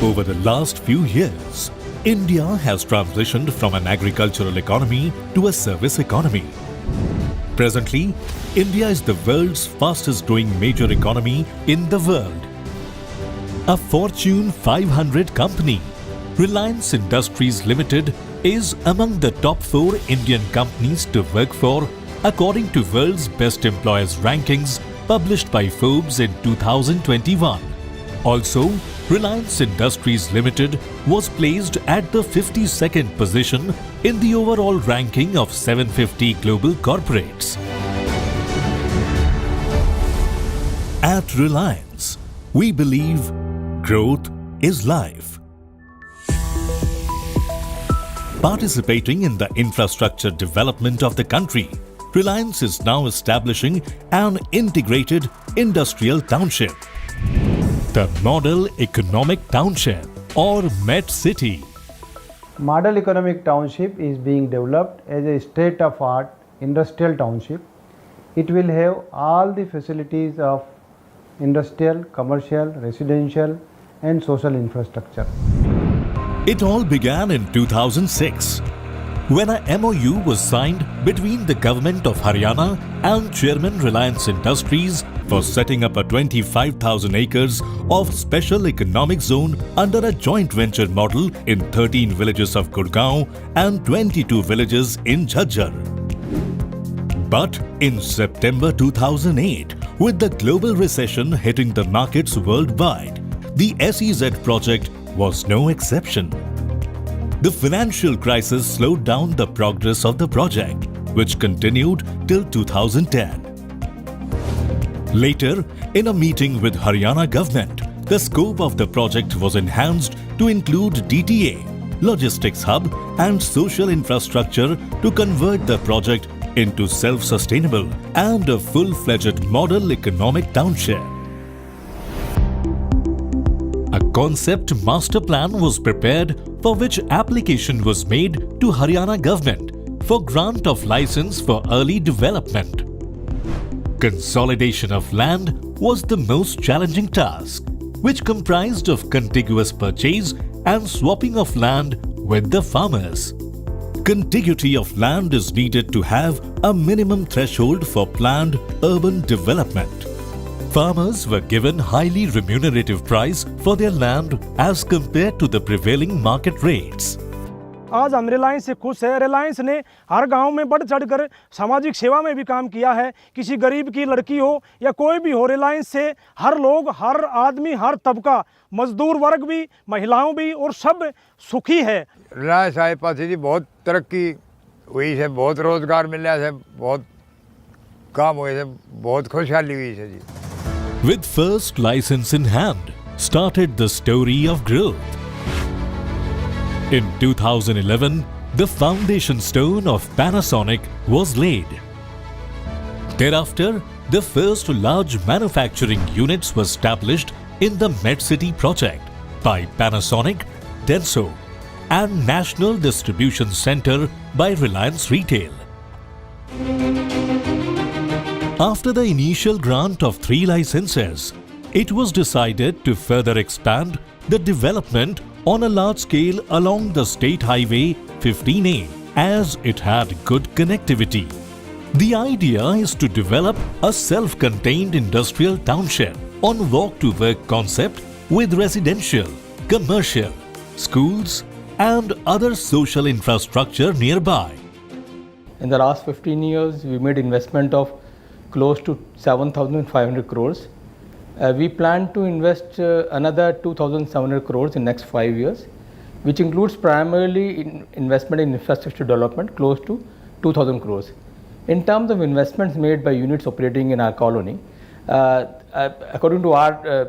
Over the last few years, India has transitioned from an agricultural economy to a service economy. Presently, India is the world's fastest growing major economy in the world. A Fortune 500 company, Reliance Industries Limited, is among the top 4 Indian companies to work for according to World's Best Employers rankings published by Forbes in 2021. Also, Reliance Industries Limited was placed at the 52nd position in the overall ranking of 750 global corporates. At Reliance, we believe growth is life. Participating in the infrastructure development of the country, Reliance is now establishing an integrated industrial township, the Model Economic Township or MET City. Model Economic Township is being developed as a state-of-art industrial township. It will have all the facilities of industrial, commercial, residential and social infrastructure. It all began in 2006 when a MOU was signed between the government of Haryana and Chairman Reliance Industries for setting up a 25,000 acres of special economic zone under a joint venture model in 13 villages of Gurgaon and 22 villages in Jhajjar. But in September 2008, with the global recession hitting the markets worldwide, the SEZ project was no exception. The financial crisis slowed down the progress of the project, which continued till 2010. Later, in a meeting with Haryana government, the scope of the project was enhanced to include DTA, logistics hub and social infrastructure to convert the project into self-sustainable and a full-fledged model economic township. A concept master plan was prepared for which application was made to Haryana government for grant of license for early development. Consolidation of land was the most challenging task, which comprised of contiguous purchase and swapping of land with the farmers. Contiguity of land is needed to have a minimum threshold for planned urban development. Farmers were given highly remunerative price for their land as compared to the prevailing market rates. आज हम रिलायंस से खुश है। रिलायंस ने हर गांव में बढ़ चढ़कर सामाजिक सेवा में भी काम किया है। किसी गरीब की लड़की हो या कोई भी हो, रिलायंस से हर लोग, हर आदमी, हर तबका, मजदूर वर्ग भी, महिलाओं भी और सब सुखी है। रिलायंस आए पास जी बहुत तरक्की हुई है, बहुत रोजगार मिला है, बहुत काम हुए है, बहुत खुशहाली हुई है जी। With first license in hand, started the story of growth. In 2011, the foundation stone of Panasonic was laid. Thereafter, the first large manufacturing units were established in the MedCity project by Panasonic, Denso, and National Distribution Center by Reliance Retail. After the initial grant of 3 licenses, it was decided to further expand the development on a large scale along the State Highway 15A as it had good connectivity. The idea is to develop a self-contained industrial township on walk-to-work concept with residential, commercial, schools and other social infrastructure nearby. In the last 15 years, we made investment of close to 7,500 crores. We plan to invest another 2,700 crores in next 5 years, which includes primarily investment in infrastructure development close to 2,000 crores. In terms of investments made by units operating in our colony, according to our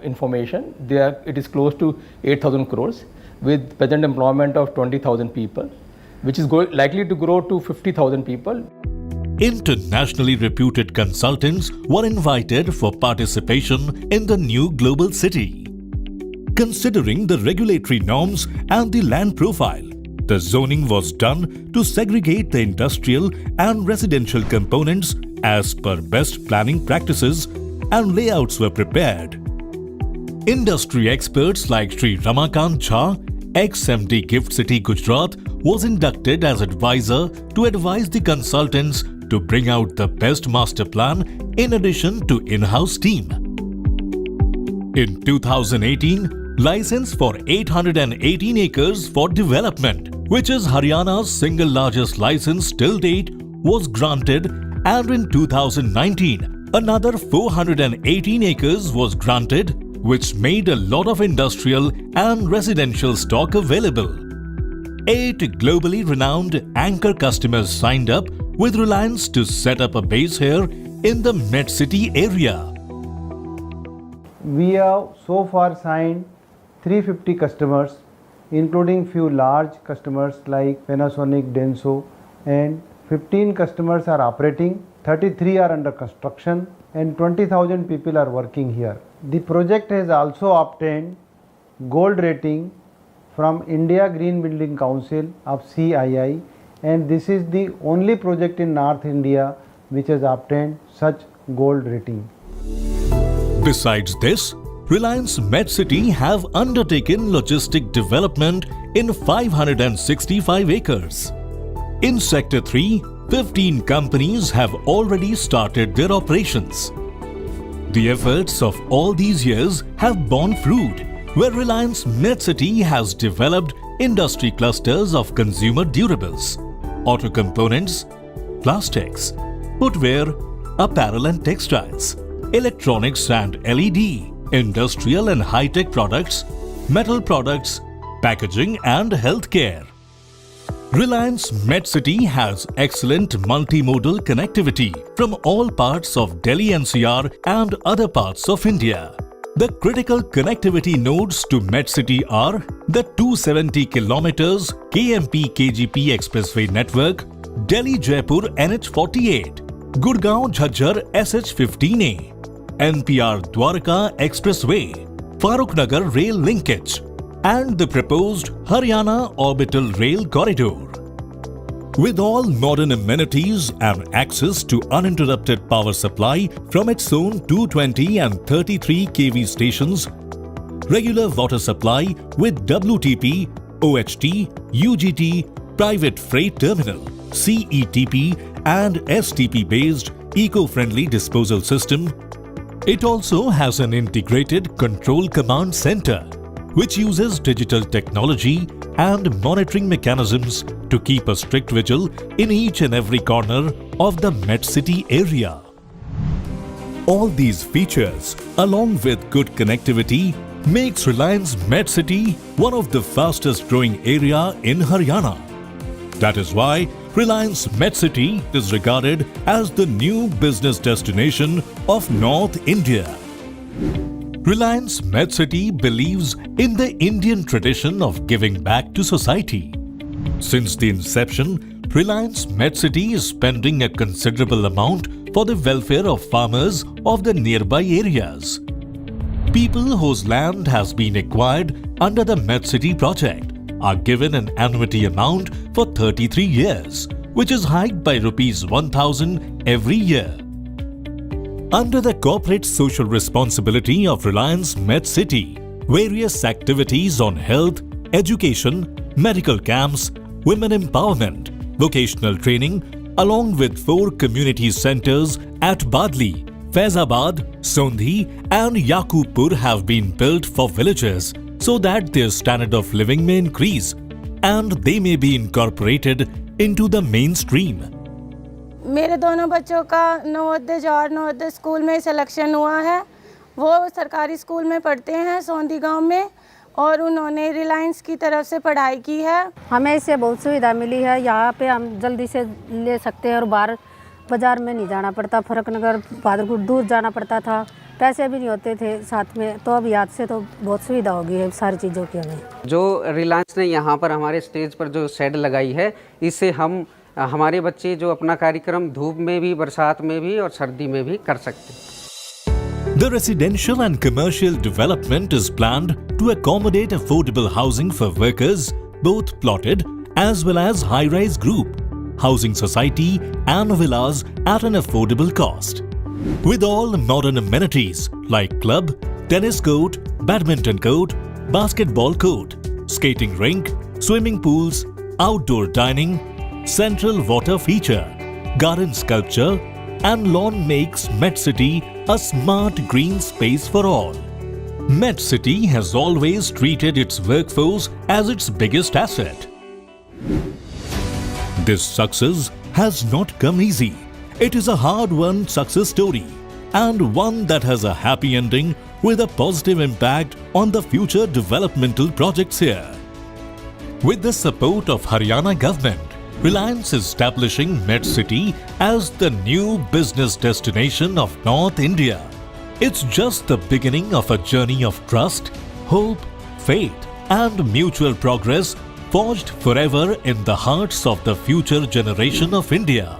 information, it is close to 8,000 crores with present employment of 20,000 people, which is likely to grow to 50,000 people. Internationally reputed consultants were invited for participation in the new global city. Considering the regulatory norms and the land profile, the zoning was done to segregate the industrial and residential components as per best planning practices and layouts were prepared. Industry experts like Sri Ramakant Jha, ex-MD Gift City Gujarat, was inducted as advisor to advise the consultants to bring out the best master plan in addition to in-house team. In 2018, license for 818 acres for development, which is Haryana's single largest license till date, was granted, and in 2019, another 418 acres was granted, which made a lot of industrial and residential stock available. 8 globally renowned anchor customers signed up with Reliance to set up a base here in the MedCity area. We have so far signed 350 customers, including few large customers like Panasonic, Denso, and 15 customers are operating, 33 are under construction, and 20,000 people are working here. The project has also obtained gold rating from India Green Building Council of CII, and this is the only project in North India which has obtained such gold rating. Besides this, Reliance MedCity have undertaken logistic development in 565 acres. In Sector 3, 15 companies have already started their operations. The efforts of all these years have borne fruit, where Reliance MedCity has developed industry clusters of consumer durables, auto components, plastics, footwear, apparel and textiles, electronics and LED, industrial and high-tech products, metal products, packaging and healthcare. Reliance MedCity has excellent multimodal connectivity from all parts of Delhi NCR and other parts of India. The critical connectivity nodes to MedCity are the 270 kilometers KMP-KGP expressway network, Delhi-Jaipur NH48, Gurgaon-Jhajjar SH15A, NPR-Dwarka Expressway, Farrukhnagar rail linkage, and the proposed Haryana Orbital Rail Corridor. With all modern amenities and access to uninterrupted power supply from its own 220 and 33 kV stations, regular water supply with WTP, OHT, UGT, private freight terminal, CETP and STP based eco-friendly disposal system, it also has an integrated control command center which uses digital technology and monitoring mechanisms to keep a strict vigil in each and every corner of the MedCity area. All these features, along with good connectivity, makes Reliance MedCity one of the fastest growing area in Haryana. That is why Reliance MedCity is regarded as the new business destination of North India. Reliance MedCity believes in the Indian tradition of giving back to society. Since the inception, Reliance MedCity is spending a considerable amount for the welfare of farmers of the nearby areas. People whose land has been acquired under the MedCity project are given an annuity amount for 33 years, which is hiked by Rs 1,000 every year. Under the corporate social responsibility of Reliance MedCity, various activities on health, education, medical camps, women empowerment, vocational training, along with 4 community centers at Badli, Faizabad, Sondhi and Yakubpur have been built for villagers so that their standard of living may increase and they may be incorporated into the mainstream. मेरे दोनों बच्चों का Navodaya Jawahar Navodaya school में selection हुआ है। वो सरकारी school में पढ़ते हैं सोंधी गांव में और उन्होंने रिलायंस की तरफ से पढ़ाई की है। हमें इससे बहुत सुविधा मिली है। यहाँ पे हम जल्दी से ले सकते हैं और बाहर बाज़ार में नहीं जाना पड़ता। फर्रुखनगर बहादुरपुर दूर जाना पड़ता था, पैसे भी नहीं होते थे साथ में, तो अब याद से तो बहुत सुविधा हो गई है सारी चीज़ों की। हमें जो रिलायंस ने यहाँ पर हमारे स्टेज पर जो शेड लगाई है, इससे हम हमारे बच्चे जो अपना कार्यक्रम धूप में भी, बरसात में भी और सर्दी में भी कर सकते हैं। The residential and commercial development is planned to accommodate affordable housing for workers, both plotted as well as high-rise group, housing society and villas at an affordable cost. With all modern amenities like club, tennis court, badminton court, basketball court, skating rink, swimming pools, outdoor dining, central water feature, garden sculpture and lawn makes MedCity a smart green space for all. MedCity has always treated its workforce as its biggest asset. This success has not come easy. It is a hard-won success story and one that has a happy ending with a positive impact on the future developmental projects here. With the support of Haryana government, Reliance is establishing MedCity as the new business destination of North India. It's just the beginning of a journey of trust, hope, faith and mutual progress forged forever in the hearts of the future generation of India.